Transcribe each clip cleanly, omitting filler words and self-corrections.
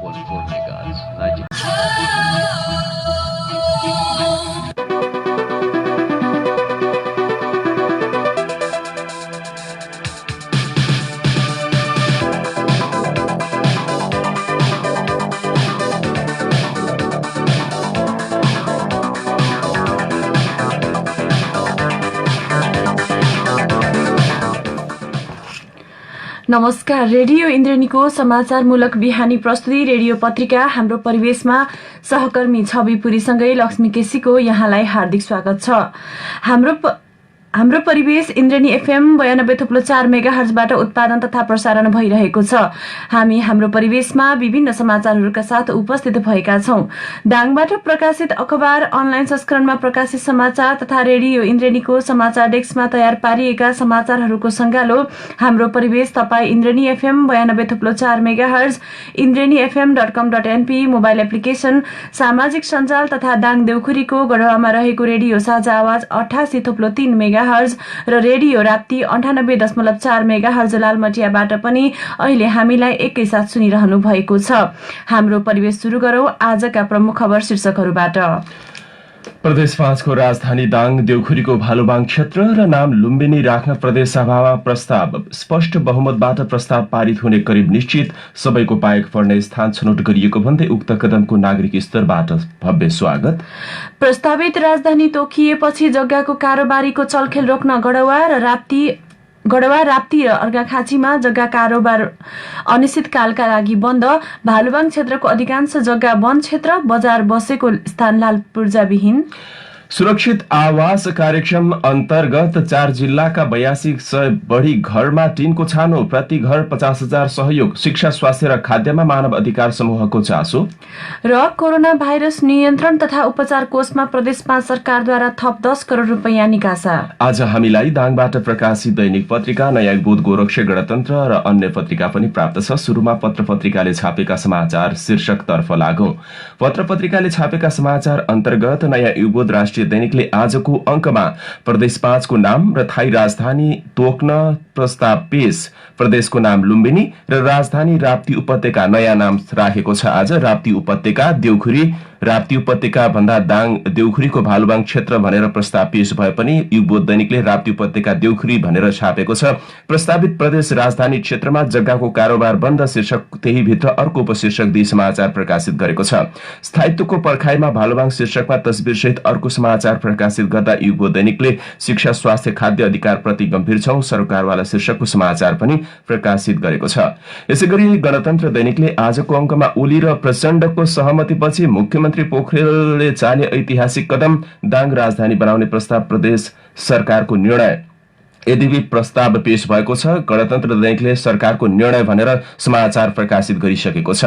104 megahertz. 90. नमस्कार। Radio इन्द्रेणीको समाचारमूलक बिहानी प्रस्तुति रेडियो पत्रिका हाम्रो परिवेशमा सहकर्मी छवि पुरीसँगै लक्ष्मी केसीको यहाँलाई हार्दिक स्वागत छ। हाम्रो परिवेश इन्द्रेणी एफएम 92.4 मेगाहर्जबाट उत्पादन तथा प्रसारण भइरहेको छ। हामी हाम्रो परिवेशमा विभिन्न समाचारहरूका साथ उपस्थित भएका छौं। दाङबाट प्रकाशित अखबार, अनलाइन संस्करणमा प्रकाशित समाचार तथा रेडियो इन्द्रेणीको समाचार डेस्कमा तयार पारिएका समाचारहरूको संगालो हाम्रो परिवेश तपाई Indreni FM 92.4 megahertz, indrenifm.com.np mobile application, सामाजिक सञ्जाल तथा दाङ देउखुरीको गढवामा रहेको रेडियो साझा आवाज 88.3 मेगाहर्ज र रेडियो राप्ती 98.4 मेगाहर्ज लालमटियाबाट पनि अहिले हामीलाई एकैसाथ सुनिरहनु भएको छ। हाम्रो परिवेश सुरु गरौं आजका प्रमुख खबर शीर्षकहरूबाट। प्रदेश 5 को राजधानी दाङ देउखुरीको भालुबाङ क्षेत्र र नाम लुम्बिनी राख्न प्रदेश सभामा प्रस्ताव। स्पष्ट बहुमतबाट प्रस्ताव पारित हुने करिब निश्चित। सबैको पाएक पर्ने स्थान छनौट गरिएको भन्दै उक्त कदमको नागरिक स्तरबाट भव्य स्वागत। प्रस्तावित राजधानी तोकिएपछि जग्गाको कारोबारीको चलखेल रोक्न गढवा, राप्ती र अर्घाखाँचीमा जग्गा कारोबार अनिश्चितकालका लागि बन्द। भालुबाङ क्षेत्रको अधिकांश जग्गा वन क्षेत्र, बजार बसेको स्थान लाल पूर्जाविहीन। सुरक्षित आवास कार्यक्रम अन्तर्गत 4 जिल्लाका 8200 बढी घरमा टिनको छानो, प्रति घर 50,000 सहयोग। शिक्षा, स्वास्थ्य र खाद्यमा मानव अधिकार समूहको चासो। र कोरोना भाइरस नियन्त्रण तथा उपचार कोषमा प्रदेश 5 सरकारद्वारा थप 10 करोड रुपैयाँ निकासा। आज हामीलाई दाङबाट प्रकाशित दैनिक पत्रिका, नयाँ युगबोध, गोरक्ष, गणतन्त्र र अन्य पत्रिका पनि प्राप्त छ। सुरुमा पत्र पत्रिकाले छापेका समाचार शीर्षकतर्फ लागौं। पत्र पत्रिकाले छापेका समाचार अन्तर्गत नयाँ युगबोध राष्ट्रिय दैनिकले आजको अंकमा प्रदेश 5 को नाम र थाई राजधानी तोक्न प्रस्ताव पेश। प्रदेशको नाम लुम्बिनी र राजधानी राप्ती उपत्यका नयाँ नाम राखेको छ। आज राप्ती उपत्यका देउखुरी, राप्ती उपत्यका भन्दा दाङ देउखुरीको भालुबाङ क्षेत्र भनेर प्रस्ताव पेश भए पनि युगबोध दैनिकले राप्ती उपत्यका देउखुरी भनेर छापेको छ। प्रस्तावित प्रदेश राजधानी क्षेत्रमा जग्गाको कारोबार बन्द शीर्षक, त्यही भित्र अर्को उपशीर्षक दिई समाचार प्रकाशित गरेको छ। स्थायित्वको पर्खाइमा भालुबाङ शीर्षकमा तस्बिर सहित अर्को समाचार प्रकाशित गर्दा युगबोध दैनिकले शिक्षा, स्वास्थ्य, खाद्य अधिकार प्रति गम्भीर छौं सरकारवाला शीर्षकको समाचार पनि प्रकाशित गरेको छ। यसैगरी गणतन्त्र दैनिकले आजको अंकमा ओली र प्रचण्डको सहमतिपछि मुख्यमन्त्री पोखरेलले चाले ऐतिहासिक कदम, दाङ राजधानी बनाउने प्रस्ताव प्रदेश सरकारको निर्णय। यद्यपि प्रस्ताव पेश भएको छ। गणतन्त्र दैनिकले सरकारको निर्णय भनेर समाचार प्रकाशित गरिसकेको छ।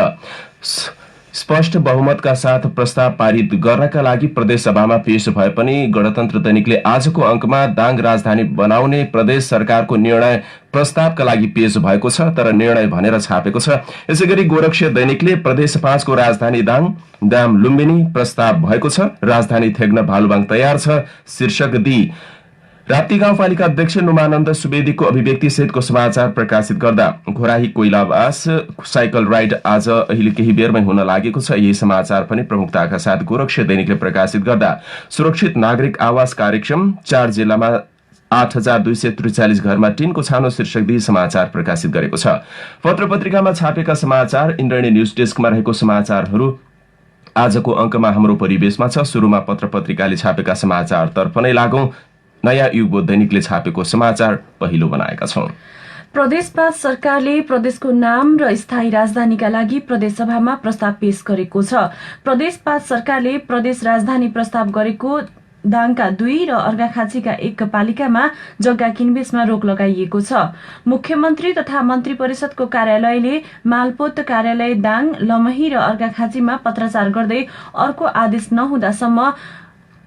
स्पष्ट बहुमतका साथ प्रस्ताव पारित गर्नका लागि प्रदेश सभामा पेश भए पनि गणतन्त्र दैनिकले आजको अंकमा दाङ राजधानी बनाउने प्रदेश सरकारको निर्णय प्रस्तावका लागि पेश भएको छ, तर निर्णय भनेर छापेको छ। यसैगरी गोरक्ष दैनिकले प्रदेश 5 को राजधानी दाङ, नाम लुम्बिनी प्रस्ताव भएको छ, राजधानी थेग्न भालुबाङ तयार छ शीर्षक दिई राप्ती गाउँपालिका अध्यक्ष नुमानन्द सुवेदीको अभिव्यक्ति सहितको समाचार प्रकाशित गर्दा घोराही कोइलावास साइकल राइड आज अहिले केही बेरमै हुन लागेको छ। यही समाचार पनि प्रमुखताका साथ गोरक्ष दैनिकले प्रकाशित गर्दा सुरक्षित नागरिक आवास कार्यक्रम, 4 जिल्लामा 8243 घरमा टिनको छानो शीर्षक दिई समाचार प्रकाशित गरेको छ। पत्र पत्रिकामा छापेका समाचार इन्द्रेणी न्यूज डेस्कमा रहेको समाचारहरू आजको अंकमा हाम्रो परिवेशमा छ। सुरुमा पत्र पत्रिकाले छापेका समाचारतर्फ नै लागौं। नयाँ युगबोध दैनिकले छापेको समाचार पहिलो बनाएका छौं। प्रदेश 5 सरकारले प्रदेशको नाम र स्थायी राजधानीका लागि प्रदेश सभामा प्रस्ताव पेश गरेको छ। प्रदेश 5 सरकारले प्रदेश राजधानी प्रस्ताव गरेको दाङका 2 र अर्घाखाँचीका 1 पालिकामा जग्गा किनबेचमा रोक लगाइएको छ। मुख्यमन्त्री तथा मन्त्री परिषदको कार्यालयले मालपोत कार्यालय दाङ, लमही र अर्घाखाँचीमा पत्राचार गर्दै अर्को आदेश नहुँदासम्म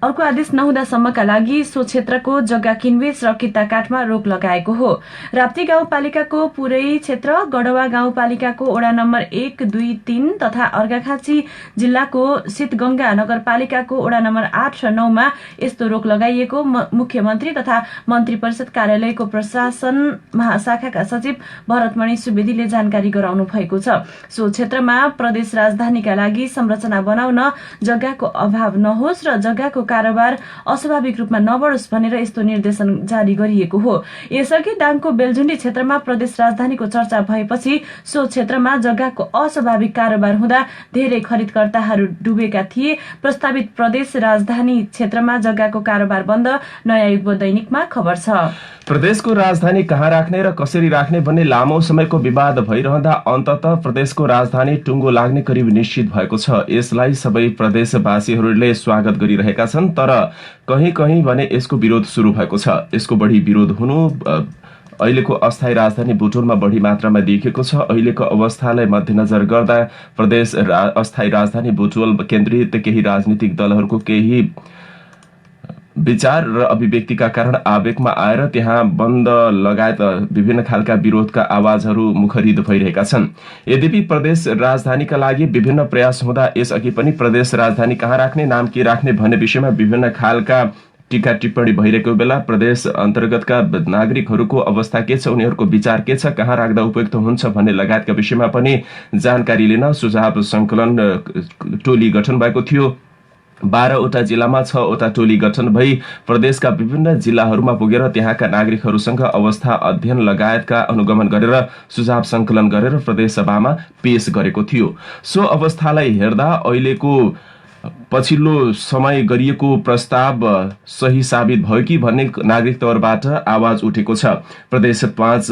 अर्को आदेश नहुँदासम्मका लागि सो क्षेत्रको जग्गा किनबेच र कित्ताकाटमा रोक लगाएको हो। राप्ती गाउँपालिकाको पुरै क्षेत्र, गढवा गाउँपालिकाको वडा नम्बर 1, 2, 3 तथा अर्घाखाँची जिल्लाको शीतगंगा नगरपालिकाको वडा नम्बर 8 र 9 मा यस्तो रोक लगाइएको मुख्यमन्त्री तथा मन्त्री परिषद कार्यालयको प्रशासन महाशाखाका सचिव भरतमणि सुवेदीले जानकारी गराउनु भएको छ। सो क्षेत्रमा प्रदेश राजधानीका लागि संरचना बनाउन जग्गाको अभाव नहोस् र जग्गाको कारोबार अस्वाभाविक रूपमा नबढोस् भनेर यस्तो निर्देशन जारी गरिएको हो। यसअघि दाङको बेलझुण्डी क्षेत्रमा प्रदेश राजधानीको चर्चा भएपछि सो क्षेत्रमा जग्गाको अस्वाभाविक कारोबार हुँदा धेरै खरिदकर्ताहरू डुबेका थिए। प्रस्तावित प्रदेश राजधानी क्षेत्रमा जग्गाको कारोबार बन्द, नयाँ युग दैनिकमा खबर छ। प्रदेशको राजधानी कहाँ राख्ने र कसरी राख्ने भन्ने लामो समयको विवाद भइरहँदा अन्ततः प्रदेशको राजधानी टुङ्गो लाग्ने करिब निश्चित भएको छ। यसलाई सबै प्रदेशवासीहरूले स्वागत गरिरहेका छन्, तर कहीँ कहीँ भने यसको विरोध सुरु भएको छ। यसको बढी विरोध हुनु अहिलेको अस्थायी राजधानी बुटोलमा बढी मात्रामा देखिएको छ। अहिलेको अवस्थालाई मध्यनजर गर्दा प्रदेश अस्थायी राजधानी बुटोल केन्द्रित केही राजनीतिक दलहरूको केही विचार र अभिव्यक्तिका कारण आवेगमा आएर त्यहाँ बन्द लगायत विभिन्न खालका विरोधका आवाजहरू मुखरित भइरहेका छन्। यद्यपि प्रदेश राजधानीका लागि विभिन्न प्रयास हुँदा यसअघि पनि प्रदेश राजधानी कहाँ राख्ने, नाम के राख्ने भन्ने विषयमा विभिन्न खालका टीका टिप्पणी भइरहेको बेला प्रदेश अन्तर्गतका नागरिकहरूको अवस्था के छ, उनीहरूको विचार के छ, कहाँ राख्दा उपयुक्त हुन्छ भन्ने लगायतका विषयमा पनि जानकारी लिन सुझाव संकलन टोली गठन भएको थियो। 12वटा जिल्लामा 6वटा टोली गठन भई प्रदेशका विभिन्न जिल्लाहरूमा पुगेर त्यहाँका नागरिकहरूसँग अवस्था अध्ययन लगायतका अनुगमन गरेर सुझाव संकलन गरेर प्रदेश सभामा पेश गरेको थियो। सो अवस्थालाई हेर्दा अहिलेको पछिल्लो समय गरिएको प्रस्ताव सही साबित भयो कि भन्ने नागरिक तौरबाट आवाज उठेको छ। प्रदेश 5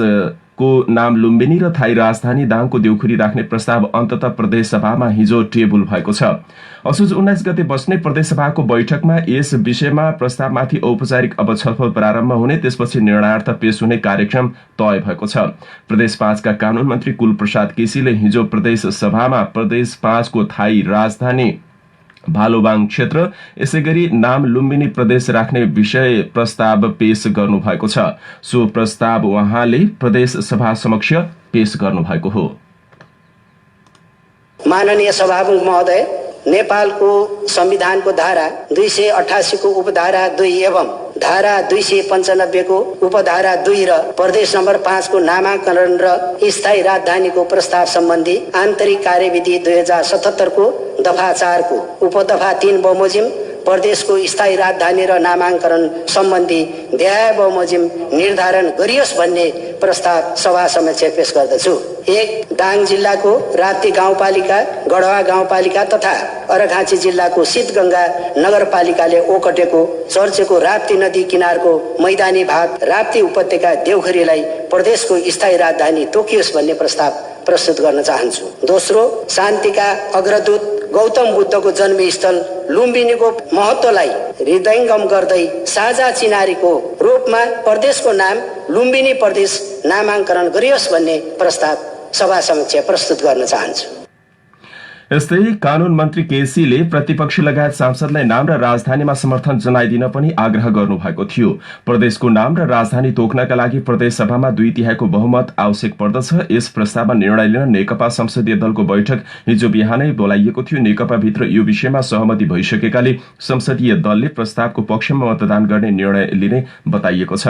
को नाम लुम्बिनी र थाई राजधानी दाङको देउखुरी राख्ने प्रस्ताव अन्ततः प्रदेश सभामा हिजो टेबल भएको छ। असोज 19 गते बस्ने प्रदेश सभाको बैठकमा यस विषयमा प्रस्तावमाथि औपचारिक अब छलफल प्रारम्भ हुने, त्यसपछि निर्णयार्थ पेश हुने कार्यक्रम तय भएको छ। प्रदेश 5 का कानून मन्त्री कुलप्रसाद केसीले हिजो प्रदेश सभामा प्रदेश 5 को थाई राजधानी भालुबाङ क्षेत्र, यसैगरी नाम लुम्बिनी प्रदेश राख्ने विषय प्रस्ताव पेश गर्नु भएको छ। सो प्रस्ताव उहाँले प्रदेश सभा समक्ष पेश गर्नु भएको हो। माननीय सभामुख महोदय, नेपालको संविधानको धारा 288 को उपधारा 2 एवं धारा 295 को उपधारा 2 र प्रदेश नम्बर 5 को नामाकरण र स्थायी राजधानीको प्रस्ताव सम्बन्धी आन्तरिक कार्यविधि 2077 को दफा 4 को उपदफा 3 बमोजिम प्रदेशको स्थायी राजधानी र नामाकरण सम्बन्धी देहाय बमोजिम निर्धारण गरियोस् भन्ने प्रस्ताव सभा समक्ष पेश गर्दछु। 1. दाङ जिल्लाको राप्ती गाउँपालिका, गढवा गाउँपालिका तथा अर्घाखाँची जिल्लाको शीतगंगा नगरपालिकाले ओगटेको चर्चेको राप्ती नदी किनारको मैदानी भाग राप्ती उपत्यका देउखुरीलाई प्रदेशको स्थायी राजधानी तोकियोस् भन्ने प्रस्ताव प्रस्तुत गर्न चाहन्छु। दोस्रो, शान्तिका अग्रदूत गौतम बुद्धको जन्मस्थल लुम्बिनीको महत्त्वलाई हृदयङ्गम गर्दै साझा चिनारीको रूपमा प्रदेशको नाम लुम्बिनी प्रदेश नामाङ्करण गरियोस् भन्ने प्रस्ताव सभा समक्ष प्रस्तुत गर्न चाहन्छु। यस्तै कानून मन्त्री केसीले प्रतिपक्षी लगायत सांसदलाई नाम र राजधानीमा समर्थन जनाइदिन पनि आग्रह गर्नु भएको थियो। प्रदेशको नाम र राजधानी तोक्नका लागि प्रदेश सभामा 2/3 बहुमत आवश्यक पर्दछ। यस प्रस्तावमा निर्णय लिन नेकपा संसदीय दलको बैठक हिजो बिहानै बोलाइएको थियो। नेकपा भित्र यो विषयमा सहमति भइसकेकाले संसदीय दलले प्रस्तावको पक्षमा मतदान गर्ने निर्णय लिने बताइएको छ।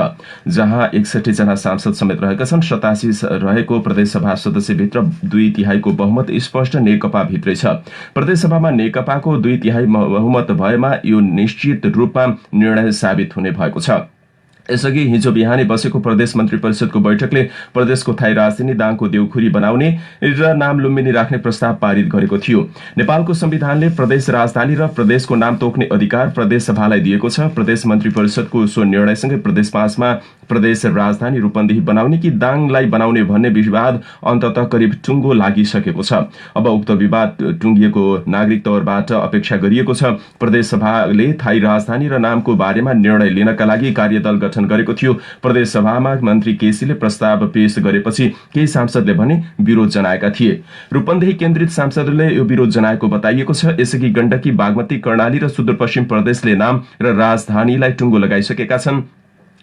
जहाँ 61 जना सांसद समेत रहेका छन्, 87 रहेको प्रदेश सभा सदस्यभित्र 2/3 बहुमत स्पष्ट नेकपा भित्र छ। प्रदेश सभामा नेकपाको 2/3 बहुमत भएमा यो निश्चित रूपमा निर्णय साबित हुने भएको छ। यसअघि हिजो बिहानै बसेको प्रदेश मन्त्री परिषदको बैठकले प्रदेशको थाई राजधानी दाङको देउखुरी बनाउने र नाम लुम्बिनी राख्ने प्रस्ताव पारित गरेको थियो। नेपालको संविधानले प्रदेश राजधानी र प्रदेशको नाम तोक्ने अधिकार प्रदेश सभालाई दिएको छ। प्रदेश मन्त्री परिषदको सो निर्णयसँगै प्रदेश 5 मा प्रदेश राजधानी रूपन्देही बनाउने कि दाङलाई बनाउने भन्ने विवाद अन्ततः करिब टुङ्गो लागिसकेको छ। अब उक्त विवाद टुङ्गिएको नागरिक तौरबाट अपेक्षा गरिएको छ। प्रदेश सभाले थाई राजधानी र नामको बारेमा निर्णय लिनका लागि कार्यदल गठन गरेको थियो। प्रदेश सभामा मन्त्री केसीले प्रस्ताव पेश गरेपछि केही सांसदले भने विरोध जनाएका थिए। रूपन्देही केन्द्रित सांसदले यो विरोध जनाएको बताइएको छ। यसअघि गण्डकी, बागमती, कर्णाली र सुदूरपश्चिम प्रदेशले नाम र राजधानीलाई टुङ्गो लगाइसकेका छन्।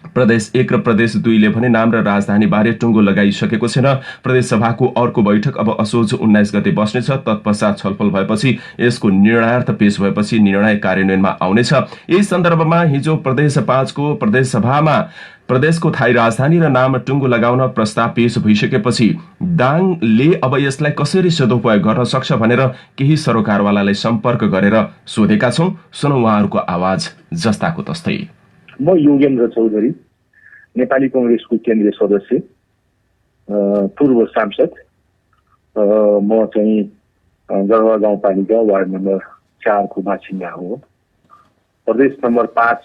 प्रदेश 1 र प्रदेश 2 ले भने नाम र राजधानी बारे टुङ्गो लगाइसकेको छैन। प्रदेश सभाको अर्को बैठक अब असोज 19 गते बस्नेछ। तत्पश्चात छलफल भएपछि यसको निर्णयार्थ पेश भएपछि निर्णय कार्यान्वयनमा आउनेछ। यही सन्दर्भमा हिजो प्रदेश 5 को प्रदेश सभामा प्रदेशको थाई राजधानी र नाम टुङ्गो लगाउन प्रस्ताव पेश भइसकेपछि दाङले अब यसलाई कसरी सदुपयोग गर्न सक्छ भनेर केही सरोकारवालालाई सम्पर्क गरेर सोधेका छौं। सुनौ उहाँहरूको आवाज जस्ताको तस्तै। म योगेन्द्र चौधरी, नेपाली कांग्रेसको केन्द्रीय सदस्य, पूर्व सांसद। म चाहिँ गढवा गाउँपालिका वार्ड नम्बर 4 को बासिन्दा हो। प्रदेश नम्बर 5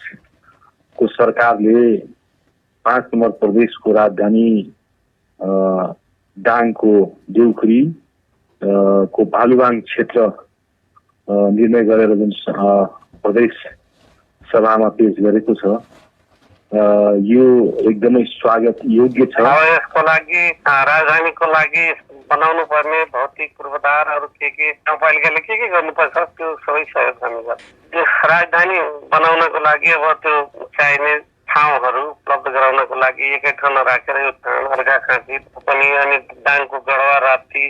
को सरकारले 5 नम्बर प्रदेशको राजधानी दाङको देउखुरी को भालुवाङ क्षेत्र निर्णय गरेर जुन प्रदेश सभामा पेश गरेको छ, यो एकदमै स्वागत योग्य छ। यसको लागि राजधानीको लागि बनाउनु पर्ने भौतिक पूर्वाधारहरू के गाउँपालिकाले के गर्नुपर्छ त्यो सबै सहयोग हामी गर्छौँ। राजधानी बनाउनको लागि अब त्यो चाहिने ठाउँहरू उपलब्ध गराउनको लागि एकै ठाउँमा राखेर यो अर्घाखाँची पनि अनि दाङको गढवा, राप्ती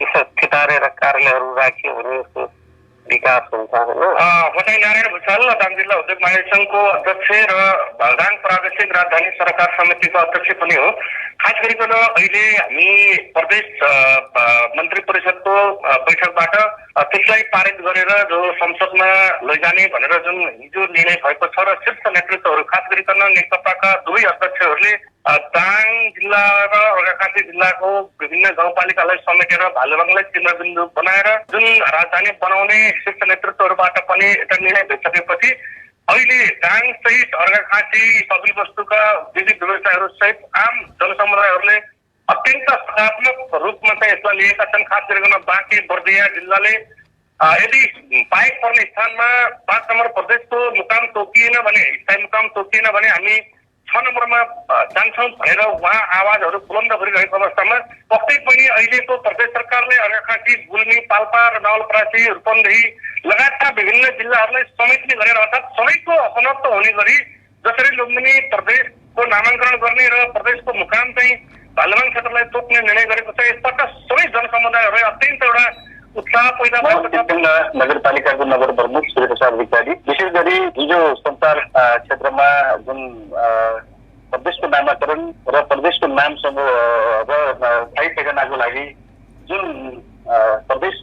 ठिटारेर कार्यालयहरू राखियो भने यसको विकास हुन्छ होइन। होटाई नारायण भुषाल, दाङ जिल्ला उद्योग महासङ्घको अध्यक्ष र दाङ प्रादेशिक राजधानी सरकार समितिको अध्यक्ष पनि हो। खास गरिकन अहिले हामी प्रदेश मन्त्री परिषदको बैठकबाट त्यसलाई पारित गरेर जो संसदमा लैजाने भनेर जुन हिजो निर्णय भएको छ र शीर्ष नेतृत्वहरू खास गरिकन नेकपाका दुवै अध्यक्षहरूले दाङ जिल्ला र अर्घाखाँची जिल्लाको विभिन्न गाउँपालिकालाई समेटेर भालुवाङलाई केन्द्रबिन्दु बनाएर जुन राजधानी बनाउने शीर्ष नेतृत्वहरूबाट पनि एउटा निर्णय भइसकेपछि अहिले दाङ सहित अर्घाखाँची कपिलवस्तुका विविध व्यवसायहरू सहित आम जनसमुदायहरूले अत्यन्त सकारात्मक रूपमा चाहिँ यसलाई लिएका छन्। खास गरिकन बाँके बर्दिया जिल्लाले यदि बाहेक पर्ने स्थानमा 5 नम्बर प्रदेशको मुकाम तोकिएन भने, स्थायी मुकाम तोकिएन भने हामी 6 नम्बरमा जान्छौँ भनेर उहाँ आवाजहरू बुलन्द गरिरहेको अवस्थामा पक्कै पनि अहिलेको प्रदेश सरकारले अर्घाखाँची, गुल्मी, पाल्पा र नवलपरासी, रूपन्देही लगायतका विभिन्न जिल्लाहरूलाई समेट्ने गरेर अर्थात् सबैको अपनत्व हुने गरी जसरी लुम्बिनी प्रदेशको नामाङ्करण गर्ने र प्रदेशको मुकाम चाहिँ भालुवाङ क्षेत्रलाई तोक्ने निर्णय गरेको छ। यसबाट सबै जनसमुदायहरूलाई अत्यन्त एउटा उत्साह पैदा भएको छ। नगरपालिकाको नगर प्रमुख श्री प्रसाद विद्याली, विशेष गरी हिजो संचार क्षेत्रमा जुन प्रदेशको नामाकरण र प्रदेशको नामसँग स्थायी ठेगानाको लागि जुन प्रदेश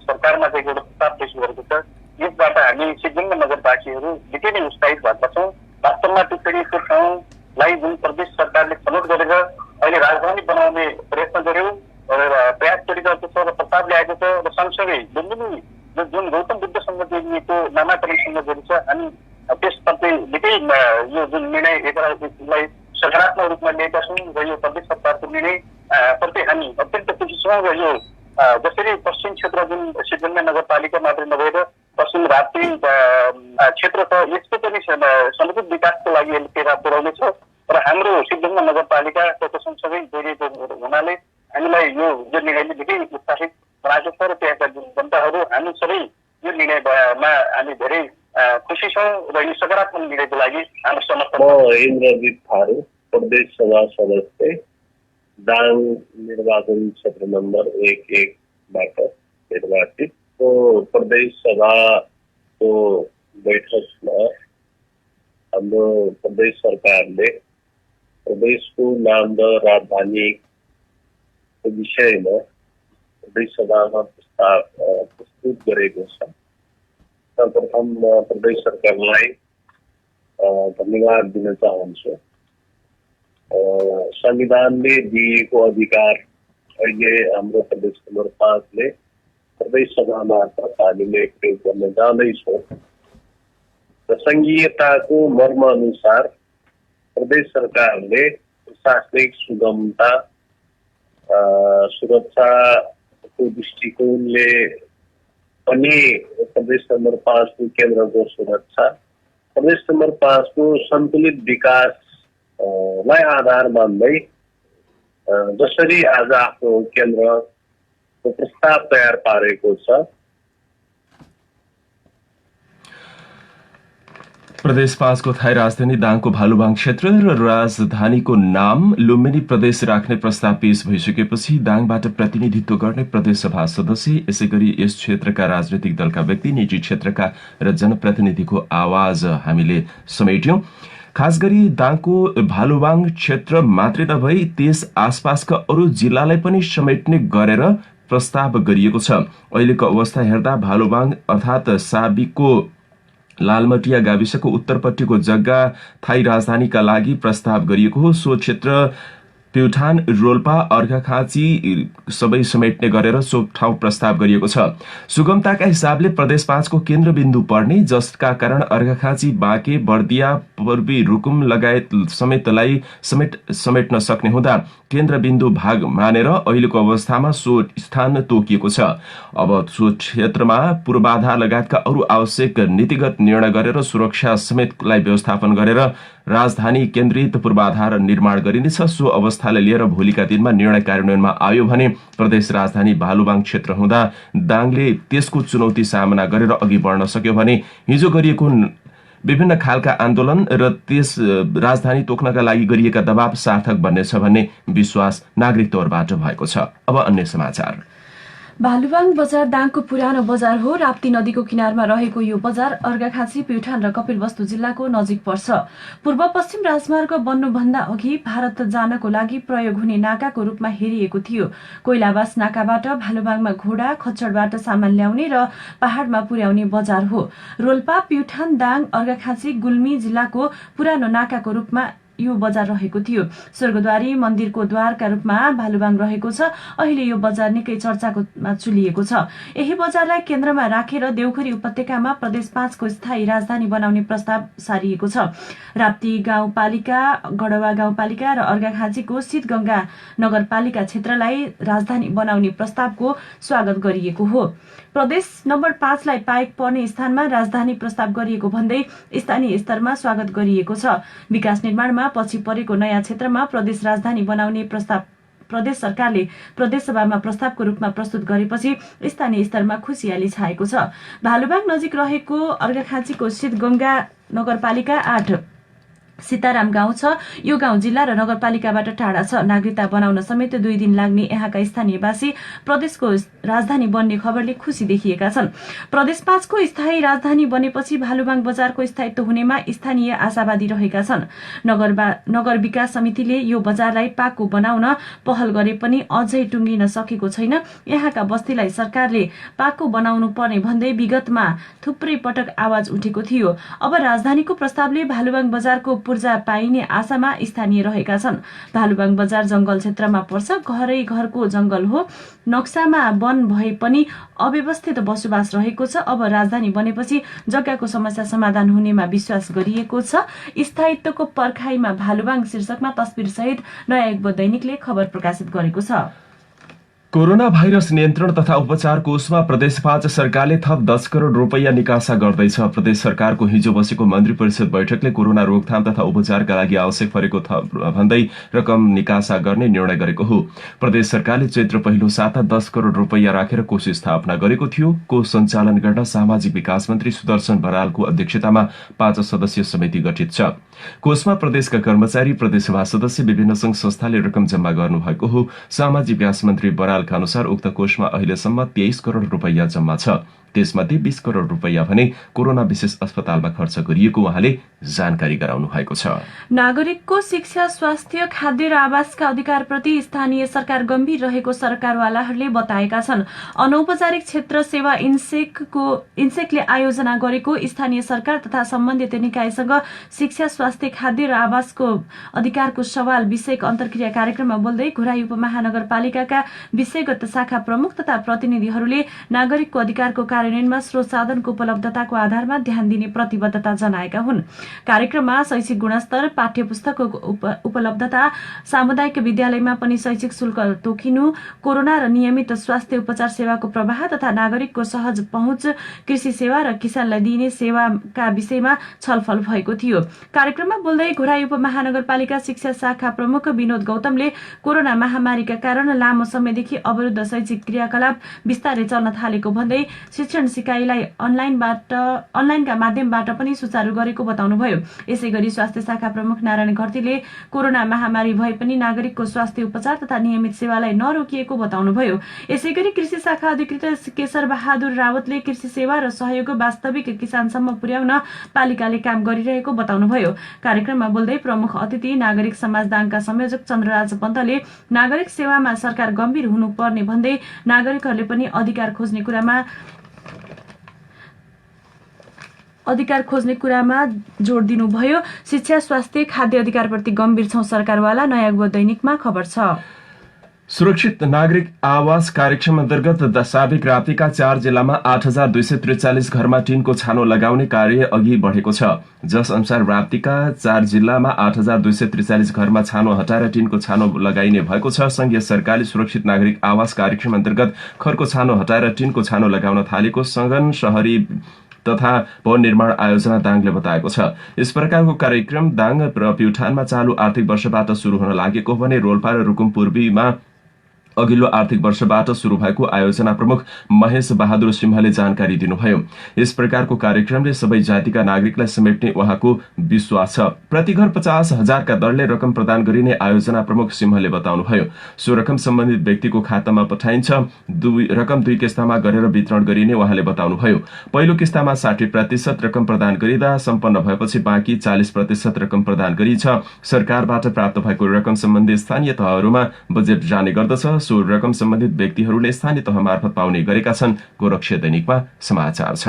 सरकारमा चाहिँ एउटा प्रस्ताव पेश गरेको छ, यसबाट हामी सिक्किमका नगरवासीहरू निकै नै उत्साहित भएका छौँ। वास्तवमा टुकडीको ठाउँलाई जुन प्रदेश सरकारले छनौट गरेर अहिले राजधानी बनाउने प्रयत्न गर्यो र प्रयास गरिरहेको छ र प्रस्ताव ल्याएको छ र सँगसँगै लुम्बिनी जुन गौतम बुद्ध संगठनको नामाकरणसँग जोडिन्छ, हामी त्यसप्रति निकै यो जुन निर्णय यसलाई सकारात्मक रूपमा लिएका छौँ र यो प्रदेश सरकारको निर्णय प्रति हामी अत्यन्त खुसी छौँ। र यो जसरी पश्चिम क्षेत्र जुन सिद्धगङ्गा नगरपालिका मात्रै नभएर पश्चिम राप्ती क्षेत्र छ, यसको पनि समुचित विकासको लागि यसले टेवा पुर्याउनेछ र हाम्रो सिद्धगङ्गा नगरपालिकाको सँगसँगै जोडिएको हुनाले हामीलाई यो निर्णयले निकै उत्साहित बनाएको छ र त्यहाँका जनताहरू हामी सबै यो निर्णयमा हामी धेरै खुसी छौँ र यो सकारात्मक निर्णयको लागि हाम्रो समर्थन। म इन्द्रजित थारू, प्रदेश सभा सदस्य, दाङ निर्वाचन क्षेत्र नम्बर 11बाट निर्वाचित। प्रदेश सभाको बैठकमा हाम्रो प्रदेश सरकारले प्रदेशको नाम र राजधानीको विषयमा प्रदेश सभामा प्रस्ताव प्रस्तुत गरेको छ। सर्वप्रथम प्रदेश सरकारलाई धन्यवाद दिन चाहन्छु। संविधानले दिएको अधिकार अहिले हाम्रो प्रदेश नम्बर 5ले प्रदेश सभा मार्फत हामीले प्रयोग गर्न जाँदैछौँ र संघीयताको मर्म अनुसार प्रदेश सरकारले प्रशासनिक सुगमता सुरक्षाको दृष्टिकोणले पनि प्रदेश नम्बर 5 को केन्द्रको सुरक्षा, प्रदेश नम्बर 5 को सन्तुलित विकासलाई आधार मान्दै जसरी आज आफ्नो केन्द्रको प्रस्ताव तयार पारेको छ। प्रदेश 5 को थाई राजधानी दाङको भालुबाङ क्षेत्र र राजधानीको नाम लुम्बिनी प्रदेश राख्ने प्रस्ताव पेश भइसकेपछि दाङबाट प्रतिनिधित्व गर्ने प्रदेश सभा सदस्य, यसैगरी यस क्षेत्रका राजनैतिक दलका व्यक्ति, निजी क्षेत्रका र जनप्रतिनिधिको आवाज हामीले समेट्यौं। खास गरी दाङको भालुबाङ क्षेत्र मात्रै नभई त्यस आसपासका अरू जिल्लालाई पनि समेट्ने गरेर प्रस्ताव गरिएको छ। अहिलेको अवस्था हेर्दा भालुबाङ अर्थात साबिकको लालमटिया गाविसको उत्तरपट्टिको जग्गा थाई राजधानीका लागि प्रस्ताव गरिएको हो। सो क्षेत्र प्युठान, रोल्पा, अर्घाखाँची सबै समेट्ने गरेर सो ठाउँ प्रस्ताव गरिएको छ। सुगमताका हिसाबले प्रदेश 5 को केन्द्रबिन्दु पर्ने, जसका कारण अर्घाखाँची, बाँके, बर्दिया, पूर्वी रुकुम लगायत समेतलाई समेट्न सक्ने हुँदा केन्द्रबिन्दु भाग मानेर अहिलेको अवस्थामा सो स्थान तोकिएको छ। अब सो क्षेत्रमा पूर्वाधार लगायतका अरू आवश्यक नीतिगत निर्णय गरेर सुरक्षा समेतलाई व्यवस्थापन गरेर राजधानी केन्द्रित पूर्वाधार निर्माण गरिनेछ। सो अवस्थालाई लिएर भोलिका दिनमा निर्णय कार्यान्वयनमा आयो भने प्रदेश राजधानी भालुबाङ क्षेत्र हुँदा दाङले त्यसको चुनौती सामना गरेर अघि बढ्न सक्यो भने हिजो गरिएको विभिन्न खालका आन्दोलन र त्यस राजधानी तोक्नका लागि गरिएका दबाव सार्थक बन्नेछ भन्ने विश्वास नागरिक तौरबाट भएको छ। अब अन्य समाचार। भालुबाङ बजार दाङको पुरानो बजार हो। राप्ती नदीको किनारमा रहेको यो बजार अर्घाखाँची, प्युठान र कपिलवस्तु जिल्लाको नजिक पर्छ। पूर्व पश्चिम राजमार्ग बन्नुभन्दा अघि भारत जानको लागि प्रयोग हुने नाकाको रूपमा हेरिएको थियो। कोइलाबास नाकाबाट भालुबाङमा घोडा, खच्चडबाट सामान ल्याउने र पहाडमा पुर्याउने बजार हो। रोल्पा, प्युठान, दाङ, अर्घाखाँची, गुल्मी जिल्लाको पुरानो नाकाको रूपमा यो बजार रहेको थियो। स्वर्गद्वारी मन्दिरको द्वारका रूपमा भालुबाङ रहेको छ। अहिले यो बजार निकै चर्चामा चुलिएको छ। यही बजारलाई केन्द्रमा राखेर देउखरी उपत्यकामा प्रदेश 5 को स्थायी राजधानी बनाउने प्रस्ताव सारिएको छ। राप्ती गाउँपालिका, गढवा गाउँपालिका र अर्घाखाँचीको शीतगंगा नगरपालिका क्षेत्रलाई राजधानी बनाउने प्रस्तावको स्वागत गरिएको हो। प्रदेश नम्बर 5 लाई पाएक पर्ने स्थानमा राजधानी प्रस्ताव गरिएको भन्दै स्थानीय स्तरमा स्वागत गरिएको छ। विकास निर्माणमा पछि परेको नयाँ क्षेत्रमा प्रदेश राजधानी बनाउने प्रस्ताव प्रदेश सरकारले प्रदेश सभामा प्रस्तावको रूपमा प्रस्तुत गरेपछि स्थानीय स्तरमा खुशियाली छाएको छ। भालुबाङ नजिक रहेको अर्घाखाँचीको शीतगंगा नगरपालिका 8 सीताराम गाउँ छ। यो गाउँ जिल्ला र नगरपालिकाबाट टाढा छ। नागरिकता बनाउन समेत 2 दिन लाग्ने यहाँका स्थानीयवासी प्रदेशको राजधानी बन्ने खबरले खुशी देखिएका छन्। प्रदेश 5 को स्थायी राजधानी बनेपछि भालुबाङ बजारको स्थायित्व हुनेमा स्थानीय आशावादी रहेका छन्। नगर विकास समितिले यो बजारलाई पाको बनाउन पहल गरे पनि अझै टुङ्गिन सकेको छैन। यहाँका बस्तीलाई सरकारले पाको बनाउनु पर्ने भन्दै विगतमा थुप्रै पटक आवाज उठेको थियो। अब राजधानीको प्रस्तावले भालुबाङ बजारको पूर्जा पाइने आशामा स्थानीय रहेका छन्। भालुबाङ बजार जंगल क्षेत्रमा पर्छ। घरै घरको जंगल हो। नक्सामा वन भए पनि अव्यवस्थित बसोबास रहेको छ। अब राजधानी बनेपछि जग्गाको समस्या समाधान हुनेमा विश्वास गरिएको छ। स्थायित्वको पर्खाइमा भालुबाङ शीर्षकमा तस्बिर सहित नयाँ युग दैनिकले खबर प्रकाशित गरेको छ। कोरोना भाइरस नियन्त्रण तथा उपचार कोषमा प्रदेश 5 सरकारले थप 10 करोड़ रुपैयाँ निकासा गर्दैछ। प्रदेश सरकारको हिजो बसेको मन्त्री परिषद बैठकले कोरोना रोकथाम तथा उपचारका लागि आवश्यक परेको थप भन्दै रकम निकासा गर्ने निर्णय गरेको हो। प्रदेश सरकारले चैत्र पहिलो साता 10 करोड़ रुपैयाँ राखेर कोष स्थापना गरेको थियो। कोष सञ्चालन गर्न सामाजिक विकास मन्त्री सुदर्शन बरालको अध्यक्षतामा 5 सदस्यीय समिति गठित छ। कोषमा प्रदेशका कर्मचारी, प्रदेश सभा सदस्य, विभिन्न संघ संस्थाले रकम जम्मा गर्नुभएको हो। सामाजिक विकास मन्त्री बरालका अनुसार उक्त कोषमा अहिलेसम्म 23 करोड़ रुपैयाँ जम्मा छ। त्यसमध्ये 20 करोड़ रुपैयाँ भने कोरोना विशेष अस्पतालमा खर्च गरिएको उहाँले जानकारी गराउनु भएको छ। नागरिकको शिक्षा, स्वास्थ्य, खाद्य र आवासका अधिकारप्रति स्थानीय सरकार गम्भीर रहेको सरकारवालाहरूले बताएका छन्। अनौपचारिक क्षेत्र सेवा इन्सेकले आयोजना गरेको स्थानीय सरकार तथा सम्बन्धित निकायसँग शिक्षा, स्वास्थ्य, खाद्य र आवासको अधिकारको सवाल विषयक अन्तर्क्रिया कार्यक्रममा बोल्दै घुराई उपमहानगरपालिकाका विषयगत शाखा प्रमुख तथा प्रतिनिधिहरूले नागरिकको अधिकारको कार्यान्वयनमा स्रोत साधनको उपलब्धताको आधारमा ध्यान दिने प्रतिबद्धता जनाएका हुन्। कार्यक्रममा शैक्षिक गुणस्तर, पाठ्य पुस्तकको उपलब्धता, सामुदायिक विद्यालयमा पनि शैक्षिक शुल्क तोकिनु, कोरोना र नियमित स्वास्थ्य उपचार सेवाको प्रवाह तथा नागरिकको सहज पहुँच, कृषि सेवा र किसानलाई दिइने सेवाका विषयमा छलफल भएको थियो। कार्यक्रममा बोल्दै घोराई उपमहानगरपालिका शिक्षा शाखा प्रमुख विनोद गौतमले कोरोना महामारीका कारण लामो समयदेखि अवरुद्ध शैक्षिक क्रियाकलाप बिस्तारै चल्न थालेको भन्दै शिक्षण सिकाइलाई अनलाइनका माध्यमबाट पनि सुचारू गरेको बताउनुभयो। यसैगरी स्वास्थ्य शाखा प्रमुख नारायण घरतीले कोरोना महामारी भए पनि नागरिकको स्वास्थ्य उपचार तथा नियमित सेवालाई नरोकिएको बताउनुभयो। यसैगरी कृषि शाखा अधिकृत केशर बहादुर रावतले कृषि सेवा र सहयोग वास्तविक किसानसम्म पुर्याउन पालिकाले काम गरिरहेको बताउनुभयो। कार्यक्रममा बोल्दै प्रमुख अतिथि नागरिक समाजदानका संयोजक चन्द्रराज पन्तले नागरिक सेवामा सरकार गम्भीर हुनुपर्ने भन्दै नागरिकहरूले पनि अधिकार खोज्ने कुरामा जोड दिनुभयो। शिक्षा, स्वास्थ्य, खाद्य अधिकारप्रति गम्भीर छौं सरकारवाला, नयाँ युवा दैनिकमा खबर छ। सुरक्षित नागरिक आवास कार्यक्रम अन्तर्गत साबिक राप्तीका 4 जिल्लामा 8,243 घरमा टिनको छानो लगाउने कार्य अघि बढेको छ। जस अनुसार राप्तीका 4 जिल्लामा 8,243 घरमा छानो हटाएर टिनको छानो लगाइने भएको छ। संघीय सरकारले सुरक्षित नागरिक आवास कार्यक्रम अन्तर्गत खरको छानो हटाएर टिनको छानो लगाउन थालेको सघन शहरी तथा भवन निर्माण आयोजना दाङले बताएको छ। यस प्रकारको कार्यक्रम दाङ र प्युठानमा चालु आर्थिक वर्षबाट शुरू हुन लागेको भने रोल्पा र रुकुम पूर्वीमा अघिल्लो आर्थिक वर्षबाट शुरू भएको आयोजना प्रमुख महेश बहादुर सिंहले जानकारी दिनुभयो। यस प्रकारको कार्यक्रमले सबै जातिका नागरिकलाई समेट्ने उहाँको विश्वास छ। प्रति घर 50,000 का दरले रकम प्रदान गरिने आयोजना प्रमुख सिंहले बताउनुभयो। सो रकम सम्बन्धित व्यक्तिको खातामा पठाइन्छ। रकम 2 किस्तामा गरेर वितरण गरिने उहाँले बताउनुभयो। पहिलो किस्तामा 60% रकम प्रदान गरिँदा सम्पन्न भएपछि बाँकी 40% रकम प्रदान गरिन्छ। सरकारबाट प्राप्त भएको रकम सम्बन्धी स्थानीय तहहरूमा बजेट जाने गर्दछ। सो रकम सम्बन्धित व्यक्तिहरूले स्थानीय तह मार्फत पाउने गरेका छन्। गोरक्ष दैनिकमा समाचार छ।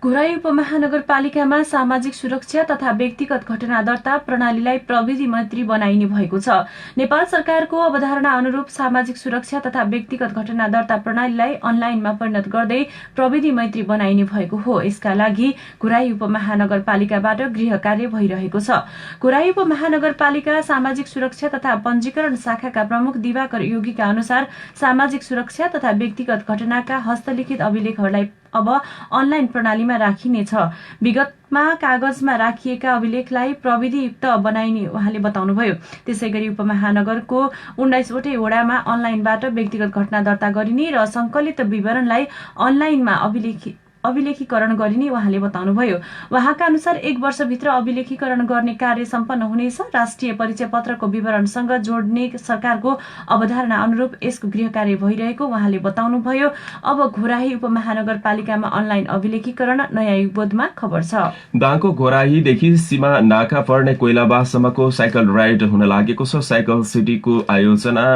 घोराई उपमहानगरपालिकामा सामाजिक सुरक्षा तथा व्यक्तिगत घटना दर्ता प्रणालीलाई प्रविधि मैत्री बनाइने भएको छ। नेपाल सरकारको अवधारणा अनुरूप सामाजिक सुरक्षा तथा व्यक्तिगत घटना दर्ता प्रणालीलाई अनलाइनमा परिणत गर्दै प्रविधि मैत्री बनाइने भएको हो। यसका लागि घोराई उपमहानगरपालिकाबाट गृह कार्य भइरहेको छ। घोराई उपमहानगरपालिका सामाजिक सुरक्षा तथा पञ्जीकरण शाखाका प्रमुख दिवाकर योगीका अनुसार सामाजिक सुरक्षा तथा व्यक्तिगत घटनाका हस्तलिखित अभिलेखहरूलाई अब अनलाइन प्रणालीमा राखिनेछ। विगतमा कागजमा राखिएका अभिलेखलाई प्रविधियुक्त बनाइने उहाँले बताउनुभयो। त्यसैगरी उपमहानगरको 19 वटै वडामा अनलाइनबाट व्यक्तिगत घटना दर्ता गरिने र संकलित विवरणलाई अनलाइनमा अभिलेखीकरण गरिने उहाँले बताउनुभयो। उहाँका अनुसार 1 वर्षभित्र अभिलेखीकरण गर्ने कार्य सम्पन्न हुनेछ। राष्ट्रिय परिचय पत्रको विवरणसँग जोड्ने सरकारको अवधारणा अनुरूप यसको गृह कार्य भइरहेको उहाँले बताउनुभयो। अब घोराही उपमहानगरपालिकामा अनलाइन अभिलेखीकरण, नयाँ युगबोधमा खबर छ। दाङको घोराहीदेखि सीमा नाका पर्ने कोइलाबासम्मको साइकल राइड हुन लागेको छ। साइकल सिटीको आयोजना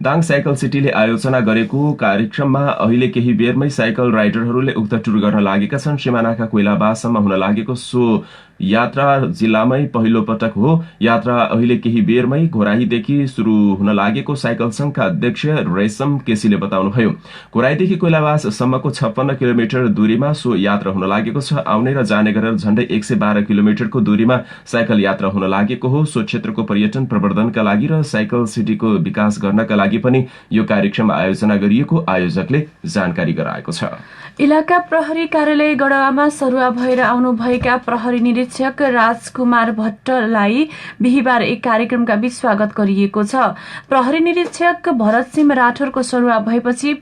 दाङ साइकल सिटीले आयोजना गरेको कार्यक्रममा अहिले केही बेरमै साइकल राइडरहरूले उक्त टुर गर्न लागेका छन्। सीमानाका कोइलाबासम्म हुन लागेको सो यात्रा जिल्लामै पहिलो पटक हो। यात्रा अहिले केही बेरमै घोराहीदेखि सुरु हुन लागेको साइकल संघका अध्यक्ष रेशम केसीले बताउनुभयो। घोराहीदेखि कोइलाबाससम्मको 56 किलोमिटर दूरीमा सो यात्रा हुन लागेको छ। आउने र जाने गरेर झण्डै 112 किलोमिटरको दूरीमा साइकल यात्रा हुन लागेको हो। सो क्षेत्रको पर्यटन प्रवर्धनका लागि र साइकल सिटीको विकास गर्नका लागि पनि यो कार्यक्रम आयोजना गरिएको आयोजकले जानकारी गराएको छ। इलाका प्रहरी कार्यालय गढवामा सरुवा भएर आउनुभएका प्रहरी निरीक्षक राजकुमार भट्टलाई बिहिबार एक कार्यक्रमका बीच स्वागत गरिएको छ। प्रहरी निरीक्षक भरतसिंह राठौरको सरुवा भएपछि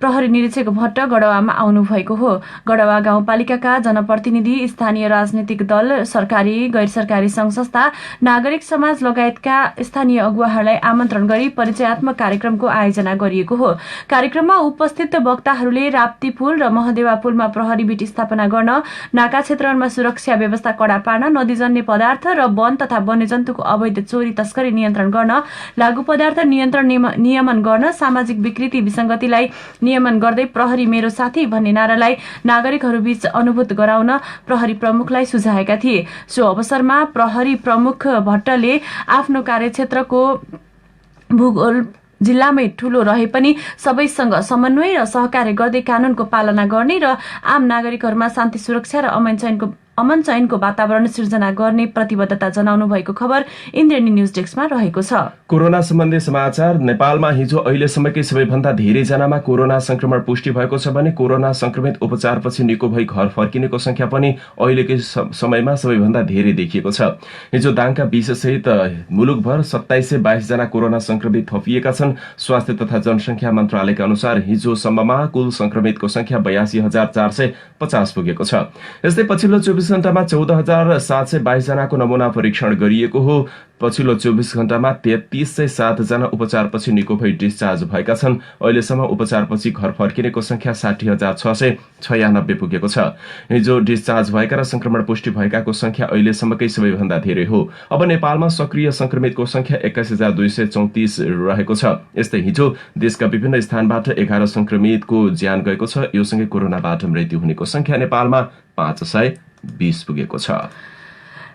प्रहरी निरीक्षक भट्ट गढवामा आउनुभएको हो। गढवा गाउँपालिकाका जनप्रतिनिधि, स्थानीय राजनीतिक दल, सरकारी गैर सरकारी संघ संस्था, नागरिक समाज लगायतका स्थानीय अगुवाहरूलाई आमन्त्रण गरी परिचयात्मक कार्यक्रमको आयोजना गरिएको हो। कार्यक्रममा उपस्थित वक्ताहरूले राप्ती पुल र महदेवा पुलमा प्रहरी बिट स्थापना गर्न, नाका क्षेत्रहरूमा सुरक्षा व्यवस्था कडा पार्न, नदीजन्य पदार्थ र वन तथा वन्यजन्तुको अवैध चोरी तस्करी नियन्त्रण गर्न, लागू पदार्थ नियन्त्रण नियमन गर्न, सामाजिक विकृति विसंगतिलाई नियमन गर्दै प्रहरी मेरो साथी भन्ने नारालाई नागरिकहरूबीच अनुभूत गराउन प्रहरी प्रमुखलाई सुझाएका थिए। सो अवसरमा प्रहरी प्रमुख भट्टले आफ्नो कार्यक्षेत्रको भूगोल जिल्लामै ठूलो रहे पनि सबैसँग समन्वय र सहकार्य गर्दै कानूनको पालना गर्ने र आम नागरिकहरूमा शान्ति सुरक्षा र अमन चयनको वातावरण सिर्जना गर्ने प्रतिबद्धता जनाउनु भएको खबर इन्द्रेणी न्यूज डेस्कमा रहेको छ। कोरोना सम्बन्धी समाचार। नेपालमा हिजो अहिलेसम्मकै सबैभन्दा धेरै जनामा कोरोना संक्रमण पुष्टि भएको छ भने कोरोना संक्रमित उपचारपछि निको भई घर फर्किनेको संख्या पनि अहिलेकै समयमा सबैभन्दा धेरै देखिएको छ। हिजो दाङका 20 सहित मुलुकभर 2722 जना कोरोना संक्रमित थपिएका छन्। स्वास्थ्य तथा जनसंख्या मन्त्रालयका अनुसार हिजोसम्ममा कुल संक्रमितको संख्या 82,450 पुगेको छ। यस्तै पछिल्लो 24 घण्टामा 14,722 जनाको नमूना परीक्षण गरिएको हो। पछिल्लो 24 घण्टामा 3307 जना उपचारपछि निको भई डिस्चार्ज भएका छन्। अहिलेसम्म उपचारपछि घर फर्किनेको संख्या 60,696 पुगेको छ। हिजो डिस्चार्ज भएका र संक्रमण पुष्टि भएकाको संख्या अहिलेसम्मकै सबैभन्दा धेरै हो। अब नेपालमा सक्रिय संक्रमितको संख्या 21,234 रहेको छ। यस्तै हिजो देशका विभिन्न स्थानबाट 11 संक्रमितको ज्यान गएको छ। यो सँगै कोरोनाबाट मृत्यु हुनेको संख्या नेपालमा 520 पुगेको छ।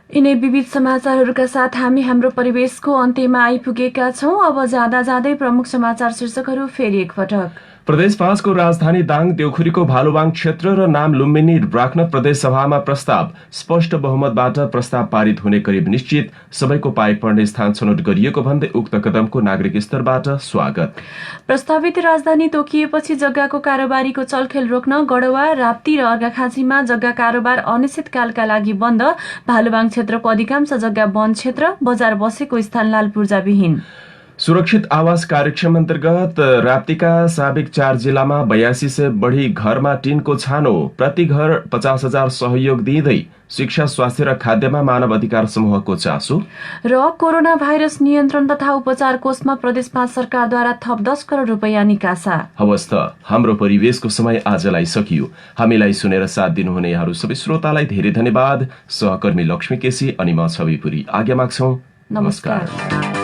यिनै विविध समाचारहरूका साथ हामी हाम्रो परिवेशको अन्त्यमा आइपुगेका छौं। अब जाँदा जाँदै प्रमुख समाचार शीर्षकहरू फेरि एकपटक। प्रदेश 5 को राजधानी दाङ देउखुरीको भालुवाङ क्षेत्र र नाम लुम्बिनी राख्न प्रदेश सभामा प्रस्ताव। स्पष्ट बहुमतबाट प्रस्ताव पारित हुने करिब निश्चित। सबैको पाइक पर्ने स्थान छनौट गरिएको भन्दै उक्त कदमको नागरिक स्तरबाट स्वागत। प्रस्तावित राजधानी तोकिएपछि जग्गाको कारोबारीको चलखेल रोक्न गढवा, राप्ती र अर्घाखाँचीमा जग्गा कारोबार अनिश्चितकालका लागि बन्द। भालुवाङ क्षेत्रको अधिकांश जग्गा वन क्षेत्र, बजार बसेको स्थान लाल पूर्जाविहीन। सुरक्षित आवास कार्यक्रम अन्तर्गत राप्तीका साबिक 4 जिल्लामा 82 से बढी घरमा टिनको छानो। प्रति घर 50,000 सहयोग दिँदै शिक्षा, स्वास्थ्य र खाद्यमा मानव अधिकार समूहको चासो। र कोरोना भाइरस नियन्त्रण तथा उपचार कोषमा प्रदेश 5 सरकारद्वारा थप 10 करोड रुपैयाँ निकासा। हवस् त हाम्रो परिवेशको समय आजलाई सकियो। हामीलाई सुनेर साथ दिनुहुने यहाँहरू सबै श्रोतालाई धेरै धन्यवाद। सहकर्मी लक्ष्मी केसी अनि म छविपुरी आज्ञा माग्छौं। नमस्कार।